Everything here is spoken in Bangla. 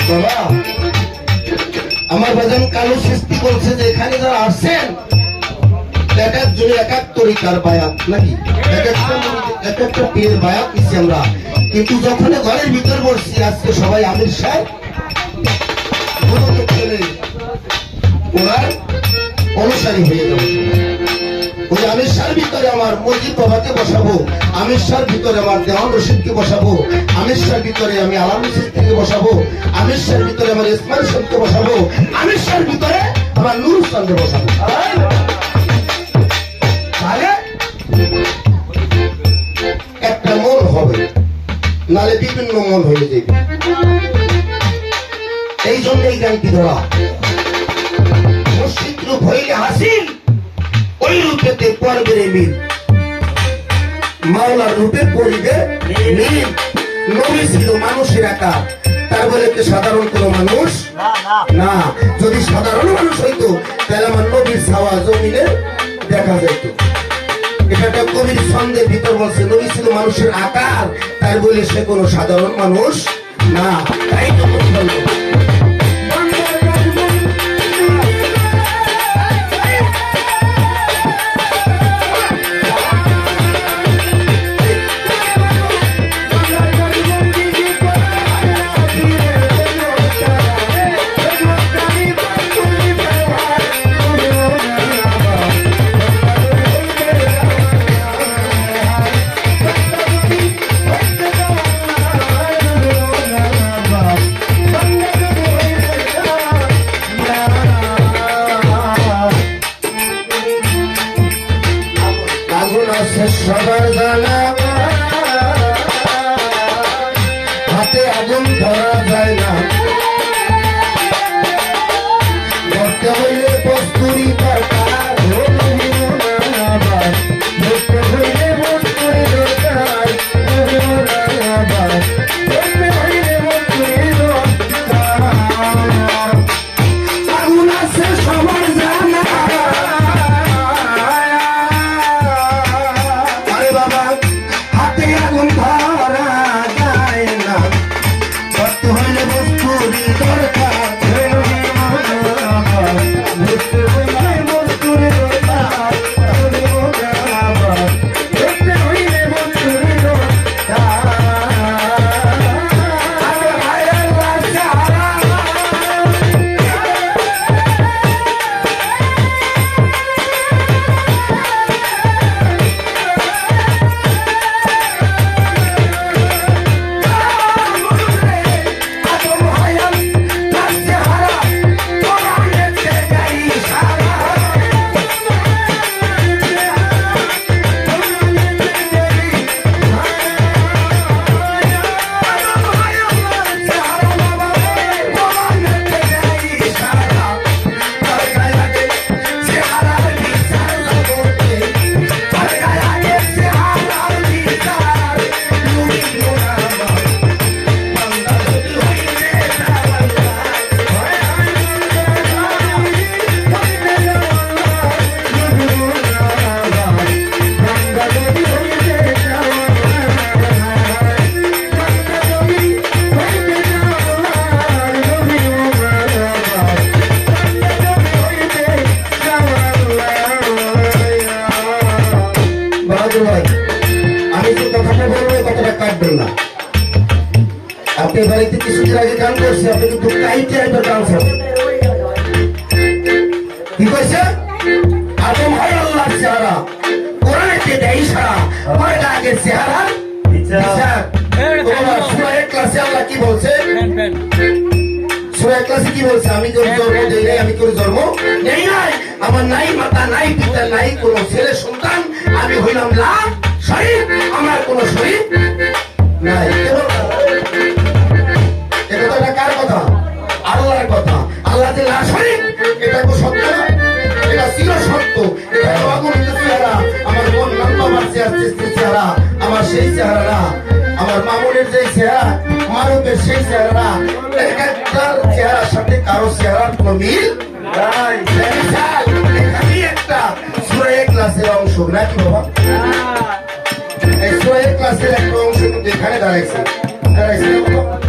বাবা আমার বাজান কালো সৃষ্টি বলছে যে এখানে যারা আসছেন এক একজনে এক এক তরিকার বায়াত নাকি এক একটা পীরের বায়াত নিচ্ছি আমরা, কিন্তু যখন ঘরের ভিতর বসছি আজকে সবাই আমির সাহেব ওনার অনুসারী হয়ে যাবে। ওই আমির শাহর ভিতরে আমার মজিদ বাবাকে বসাবো, আমির শাহর ভিতরে আমার দেওয়ান রশিদকে বসাবো, আমির শাহর ভিতরে আমি আলাম থেকে বসাবো, আমির শাহর ভিতরে আমার ইসমাইল সাহেবকে বসাবো, আমির শাহর ভিতরে আমার নুর ইসলামকে বসাবো। তাহলে একটা মন হবে, নালে বিভিন্ন মন হয়ে যাবে। এই জন্য এই গানটি ধরা মসজিদ রূপ হইলে হাসিল, ওই রূপেতে পড়বে মিল, মাওলার রূপে পড়বে মিল। নবী ছিল মানুষের আকার, তার বলে কি সাধারণ কোন মানুষ না। যদি সাধারণ মানুষ হইতো তাহলে আমার নবীর ছাওয়া জমিনে দেখা যাইত। এটা কবির ছন্দের ভিতর বলছে নবী ছিল মানুষের আকার, তার বলে সে কোন সাধারণ মানুষ না। তাই তো সবার জানা হাতে আগুন ধরা যায় না, ধরতে হইলে কস্তুরি দরকার, ধরতে হইলে কস্তুরি দরকার, ধরতে হইলে কস্তুরি দরকার। আগুন আছে সবার জানা, আমি যে কথাটা বলবো কথাটা কাটবেন না। আপনি বাড়িতে কিছুদিন আগে গান করছে, আপনি কিন্তু কাইটে একটা গান করছেন। কি কইছে? আদম হয় আল্লাহর চেহারা, কোরআনেতে দেয় ইশারা, ময়দা আগে চেহারা বিচার। সূরা ইখলাসে আল্লাহ কি বলছে? সূরা ইখলাসে কি বলছে? আমি তোর জন্ম দেই নাই, আমি তোর জন্ম নেই নাই, আমার নাই মাতা নাই পিতা নাই কোনো ছেলে সন্তান, আমি হইলাম লা শরীফ, আমার কোনো শরীফ নাই। এটা তো কার কথা? আল্লাহর কথা। আল্লাহ যে লা শরীফ, এটা তো সত্য না, এটা ছিল সত্য। এটা তো অগণিত চেহারা, আমার মন নাম্বার চেহারা, আমার সেই চেহারা না, আমার মামুনের যে চেহারা, মারুফের সেই চেহারা না। একটার চেহারার সাথে কারো চেহারার কোনো মিল নাই। এখানে একটা সূরা ইখলাসের অংশ নাকি বাবা? এই সূরা ইখলাসের একটা অংশ কিন্তু এখানে দাঁড়াইছে না বাবা?